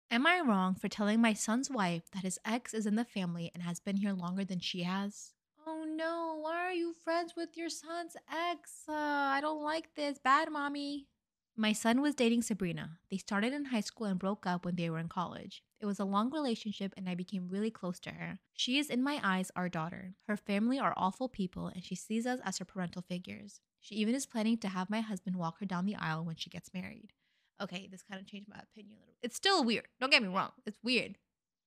Am I wrong for telling my son's wife that his ex is in the family and has been here longer than she has? Oh no, why are you friends with your son's ex? I don't like this. Bad mommy. My son was dating Sabrina. They started in high school and broke up when they were in college. It was a long relationship and I became really close to her. She is, in my eyes, our daughter. Her family are awful people and she sees us as her parental figures. She even is planning to have my husband walk her down the aisle when she gets married. Okay, this kind of changed my opinion a little. It's still weird. Don't get me wrong. It's weird,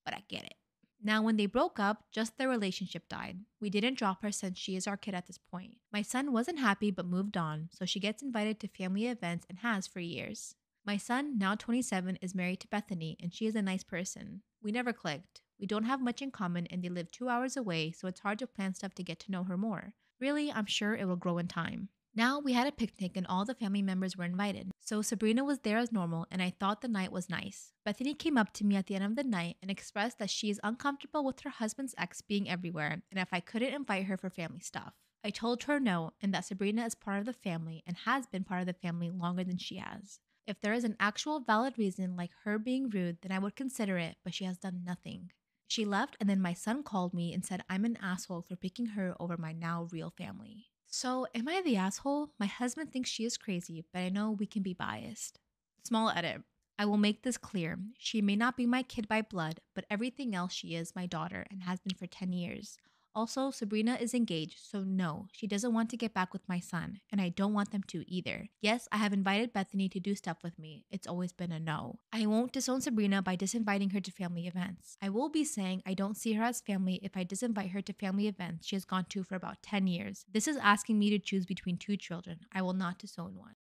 but I get it. Now, when they broke up, just their relationship died. We didn't drop her since she is our kid at this point. My son wasn't happy but moved on, so she gets invited to family events and has for years. My son, now 27, is married to Bethany, and she is a nice person. We never clicked. We don't have much in common, and they live 2 hours away, so it's hard to plan stuff to get to know her more. Really, I'm sure it will grow in time. Now we had a picnic and all the family members were invited. So Sabrina was there as normal and I thought the night was nice. Bethany came up to me at the end of the night and expressed that she is uncomfortable with her husband's ex being everywhere and if I couldn't invite her for family stuff. I told her no and that Sabrina is part of the family and has been part of the family longer than she has. If there is an actual valid reason like her being rude, then I would consider it, but she has done nothing. She left and then my son called me and said I'm an asshole for picking her over my now real family. So, am I the asshole? My husband thinks she is crazy, but I know we can be biased. Small edit. I will make this clear. She may not be my kid by blood, but everything else she is my daughter and has been for 10 years. Also, Sabrina is engaged, so no, she doesn't want to get back with my son, and I don't want them to either. Yes, I have invited Bethany to do stuff with me. It's always been a no. I won't disown Sabrina by disinviting her to family events. I will be saying I don't see her as family if I disinvite her to family events she has gone to for about 10 years. This is asking me to choose between two children. I will not disown one.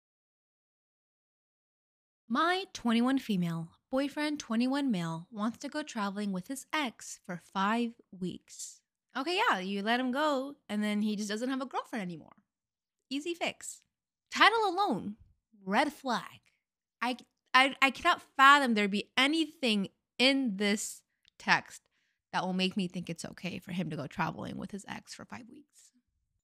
My 21 female boyfriend, 21 male, wants to go traveling with his ex for 5 weeks. Okay, yeah, you let him go, and then he just doesn't have a girlfriend anymore. Easy fix. Title alone, red flag. I, I cannot fathom there be anything in this text that will make me think it's okay for him to go traveling with his ex for 5 weeks.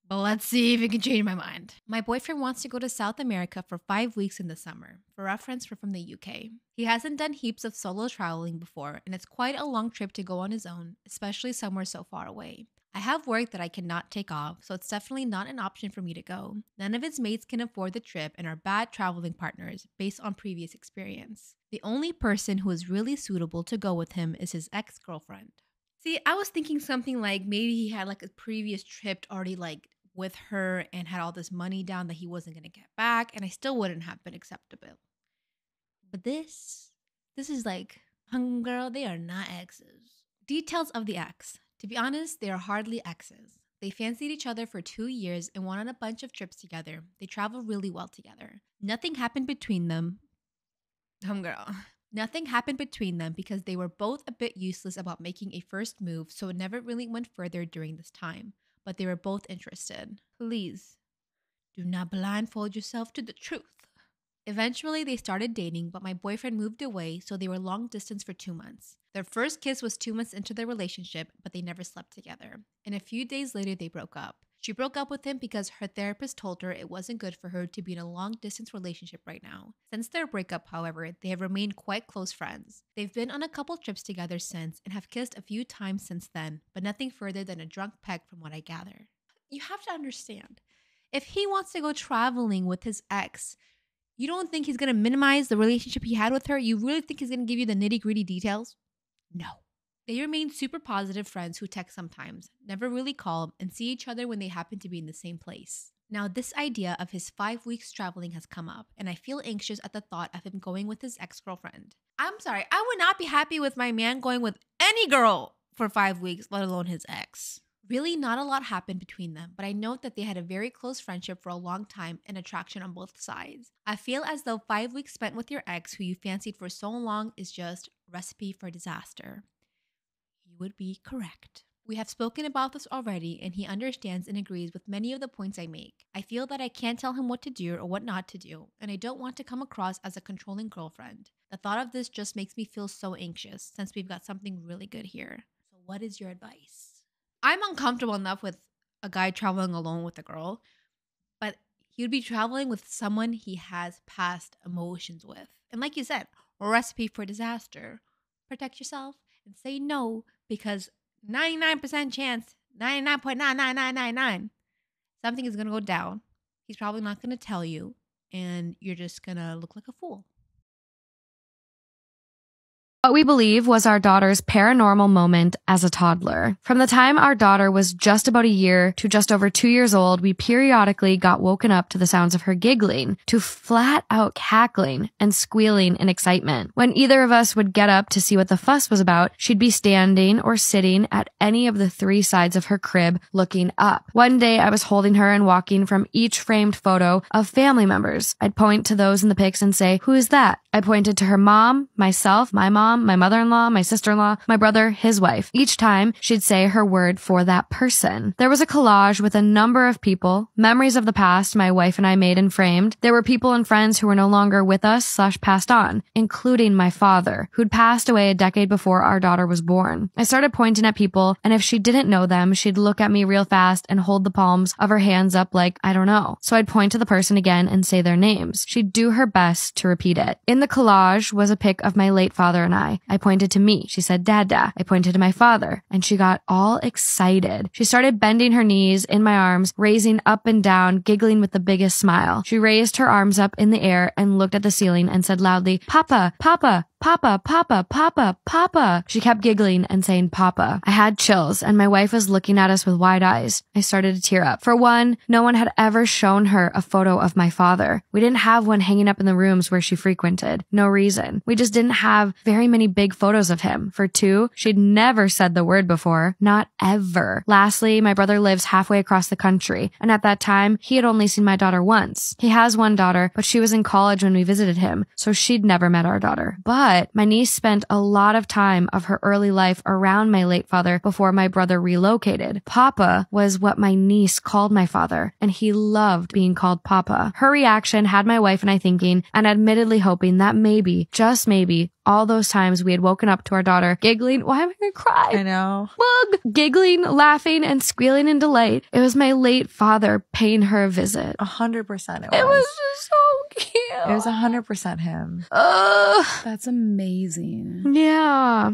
But let's see if it can change my mind. My boyfriend wants to go to South America for 5 weeks in the summer. For reference, we're from the UK. He hasn't done heaps of solo traveling before, and it's quite a long trip to go on his own, especially somewhere so far away. I have work that I cannot take off, so it's definitely not an option for me to go. None of his mates can afford the trip and are bad traveling partners based on previous experience. The only person who is really suitable to go with him is his ex-girlfriend. See, I was thinking something like maybe he had like a previous trip already like with her and had all this money down that he wasn't going to get back, and I still wouldn't have been acceptable. But this is like, girl, they are not exes. Details of the ex. To be honest, they are hardly exes. They fancied each other for 2 years and went on a bunch of trips together. They travel really well together. Nothing happened between them. Girl. Nothing happened between them because they were both a bit useless about making a first move, so it never really went further during this time. But they were both interested. Please, do not blindfold yourself to the truth. Eventually, they started dating, but my boyfriend moved away, so they were long distance for 2 months. Their first kiss was 2 months into their relationship, but they never slept together. And a few days later, they broke up. She broke up with him because her therapist told her it wasn't good for her to be in a long distance relationship right now. Since their breakup, however, they have remained quite close friends. They've been on a couple trips together since and have kissed a few times since then, but nothing further than a drunk peg from what I gather. You have to understand, if he wants to go traveling with his ex, you don't think he's going to minimize the relationship he had with her? You really think he's going to give you the nitty-gritty details? No. They remain super positive friends who text sometimes, never really call, and see each other when they happen to be in the same place. Now, this idea of his 5 weeks traveling has come up, and I feel anxious at the thought of him going with his ex-girlfriend. I'm sorry, I would not be happy with my man going with any girl for 5 weeks, let alone his ex. Really, not a lot happened between them, but I note that they had a very close friendship for a long time and attraction on both sides. I feel as though 5 weeks spent with your ex who you fancied for so long is just recipe for disaster. You would be correct. We have spoken about this already, and he understands and agrees with many of the points I make. I feel that I can't tell him what to do or what not to do, and I don't want to come across as a controlling girlfriend. The thought of this just makes me feel so anxious since we've got something really good here. So what is your advice? I'm uncomfortable enough with a guy traveling alone with a girl, but he would be traveling with someone he has past emotions with. And like you said, a recipe for disaster. protect yourself and say no, because 99% chance, 99.99999, something is going to go down. He's probably not going to tell you, and you're just going to look like a fool. What we believe was our daughter's paranormal moment as a toddler. From the time our daughter was just about a year to just over 2 years old, we periodically got woken up to the sounds of her giggling, to flat out cackling and squealing in excitement. When either of us would get up to see what the fuss was about, she'd be standing or sitting at any of the 3 sides of her crib looking up. One day I was holding her and walking from each framed photo of family members. I'd point to those in the pics and say, "Who is that?" I pointed to her mom, myself, my mom, my mother-in-law, my sister-in-law, my brother, his wife. Each time, she'd say her word for that person. There was a collage with a number of people, memories of the past my wife and I made and framed. There were people and friends who were no longer with us / passed on, including my father, who'd passed away a decade before our daughter was born. I started pointing at people, and if she didn't know them, she'd look at me real fast and hold the palms of her hands up like, I don't know. So I'd point to the person again and say their names. She'd do her best to repeat it. In the collage was a pic of my late father and I. I pointed to me. She said, "Dada." I pointed to my father, and she got all excited. She started bending her knees in my arms, raising up and down, giggling with the biggest smile. She raised her arms up in the air and looked at the ceiling and said loudly, "Papa, Papa, Papa, Papa, Papa, Papa." She kept giggling and saying Papa. I had chills, and my wife was looking at us with wide eyes. I started to tear up. For one, no one had ever shown her a photo of my father. We didn't have one hanging up in the rooms where she frequented. No reason. We just didn't have very many big photos of him. For two, she'd never said the word before. Not ever. Lastly, my brother lives halfway across the country, and at that time, he had only seen my daughter once. He has one daughter, but she was in college when we visited him, so she'd never met our daughter. But my niece spent a lot of time of her early life around my late father before my brother relocated. Papa was what my niece called my father, and he loved being called Papa. Her reaction had my wife and I thinking, and admittedly hoping that maybe, just maybe, all those times we had woken up to our daughter giggling. Why am I going to cry? I know. Bug! Giggling, laughing, and squealing in delight. It was my late father paying her a visit. 100% It was just so cute. It was 100% him. That's amazing. Yeah.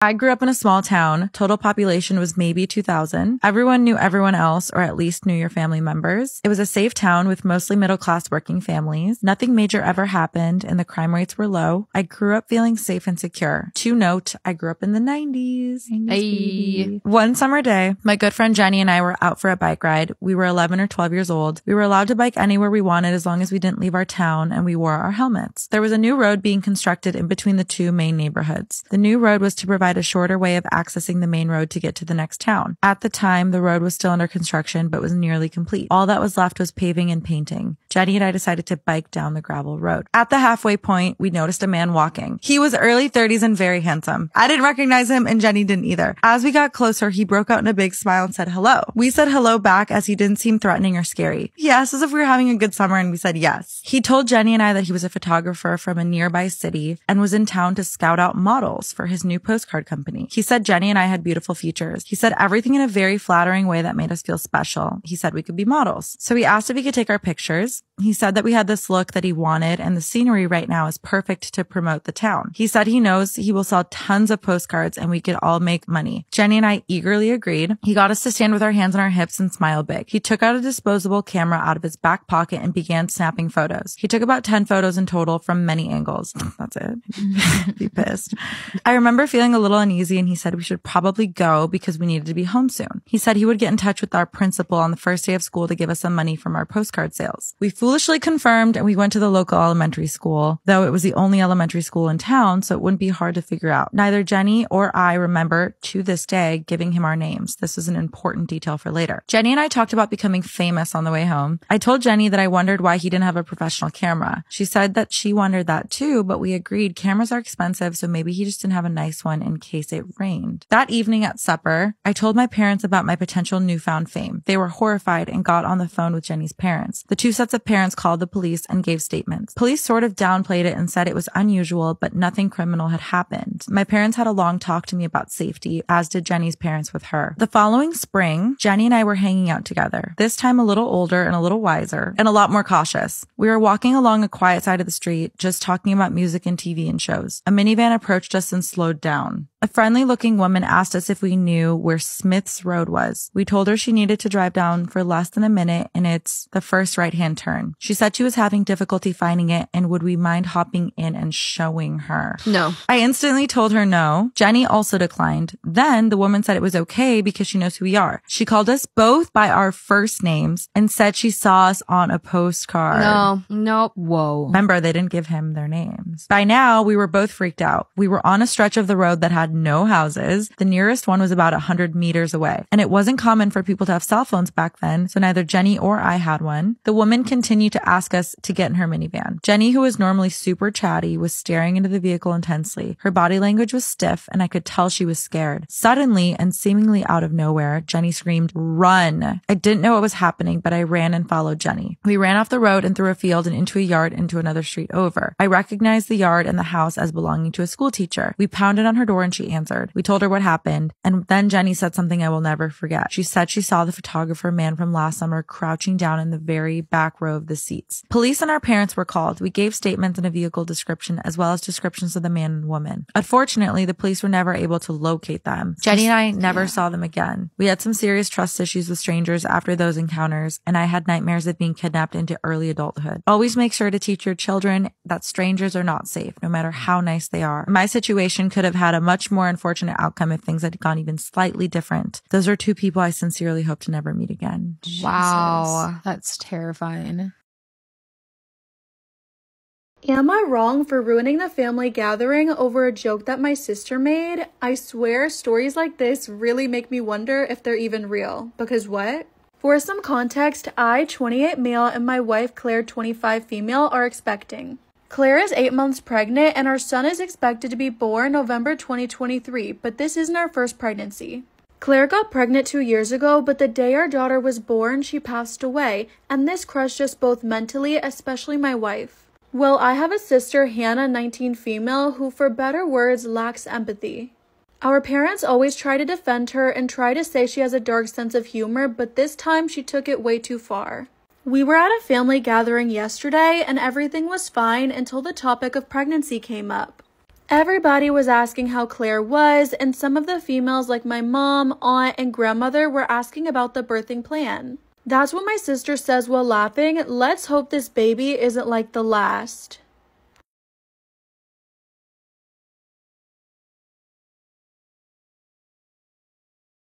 I grew up in a small town. Total population was maybe 2,000. Everyone knew everyone else, or at least knew your family members. It was a safe town with mostly middle-class working families. Nothing major ever happened, and the crime rates were low. I grew up feeling safe and secure. To note, I grew up in the 90s. Hey. One summer day, my good friend Jenny and I were out for a bike ride. We were 11 or 12 years old. We were allowed to bike anywhere we wanted as long as we didn't leave our town, and we wore our helmets. There was a new road being constructed in between the two main neighborhoods. The new road was to provide a shorter way of accessing the main road to get to the next town. At the time, the road was still under construction, but was nearly complete. All that was left was paving and painting. Jenny and I decided to bike down the gravel road. At the halfway point, we noticed a man walking. He was early 30s and very handsome. I didn't recognize him, and Jenny didn't either. As we got closer, he broke out in a big smile and said hello. We said hello back as he didn't seem threatening or scary. He asked us if we were having a good summer, and we said yes. He told Jenny and I that he was a photographer from a nearby city and was in town to scout out models for his new postcard company. He said Jenny and I had beautiful features. He said everything in a very flattering way that made us feel special. He said we could be models. So he asked if he could take our pictures. He said that we had this look that he wanted, and the scenery right now is perfect to promote the town. He said he knows he will sell tons of postcards and we could all make money. Jenny and I eagerly agreed. He got us to stand with our hands on our hips and smile big. He took out a disposable camera out of his back pocket and began snapping photos. He took about 10 photos in total from many angles. That's it. Be pissed. I remember feeling a little uneasy, and he said we should probably go because we needed to be home soon. He said he would get in touch with our principal on the first day of school to give us some money from our postcard sales. We foolishly confirmed, and we went to the local elementary school, though it was the only elementary school in town, so it wouldn't be hard to figure out. Neither Jenny or I remember to this day giving him our names. This was an important detail for later. Jenny and I talked about becoming famous on the way home. I told Jenny that I wondered why he didn't have a professional camera. She said that she wondered that too, but we agreed cameras are expensive, so maybe he just didn't have a nice one in case it rained. That evening at supper, I told my parents about my potential newfound fame. They were horrified and got on the phone with Jenny's parents. The two sets of the parents called the police and gave statements. Police sort of downplayed it and said it was unusual, but nothing criminal had happened. My parents had a long talk to me about safety, as did Jenny's parents with her. The following spring, Jenny and I were hanging out together, this time a little older and a little wiser, and a lot more cautious. We were walking along a quiet side of the street, just talking about music and TV and shows. A minivan approached us and slowed down. A friendly-looking woman asked us if we knew where Smith's Road was. We told her she needed to drive down for less than a minute, and it's the first right-hand turn. She said she was having difficulty finding it, and would we mind hopping in and showing her? No. I instantly told her no. Jenny also declined. Then the woman said it was okay because she knows who we are. She called us both by our first names and said she saw us on a postcard. No. Nope. Whoa. Remember, they didn't give him their names. By now, we were both freaked out. We were on a stretch of the road that had no houses. The nearest one was about 100 meters away. And it wasn't common for people to have cell phones back then, so neither Jenny or I had one. The woman continued to ask us to get in her minivan. Jenny, who was normally super chatty, was staring into the vehicle intensely. Her body language was stiff, and I could tell she was scared. Suddenly, and seemingly out of nowhere, Jenny screamed, "Run!" I didn't know what was happening, but I ran and followed Jenny. We ran off the road and through a field and into a yard into another street over. I recognized the yard and the house as belonging to a school teacher. We pounded on her door and she answered. We told her what happened, and then Jenny said something I will never forget. She said she saw the photographer man from last summer crouching down in the very back row of the seats. Police and our parents were called. We gave statements and a vehicle description as well as descriptions of the man and woman. Unfortunately, the police were never able to locate them. Jenny and I never saw them again. We had some serious trust issues with strangers after those encounters, and I had nightmares of being kidnapped into early adulthood. Always make sure to teach your children that strangers are not safe, no matter how nice they are. My situation could have had a much more unfortunate outcome if things had gone even slightly different. Those are two people I sincerely hope to never meet again. Wow. Jesus, that's terrifying. Am I wrong for ruining the family gathering over a joke that my sister made? I swear stories like this really make me wonder if they're even real. Because what? For some context, I, 28 male, and my wife, Claire, 25 female, are expecting. Claire is 8 months pregnant and our son is expected to be born November 2023, but this isn't our first pregnancy. Claire got pregnant 2 years ago, but the day our daughter was born, she passed away, and this crushed us both mentally, especially my wife. Well, I have a sister, Hannah, 19 female, who for better words lacks empathy. Our parents always try to defend her and try to say she has a dark sense of humor, but this time she took it way too far. We were at a family gathering yesterday and everything was fine until the topic of pregnancy came up. Everybody was asking how Claire was, and some of the females like my mom, aunt, and grandmother were asking about the birthing plan. That's what my sister says while laughing. Let's hope this baby isn't like the last.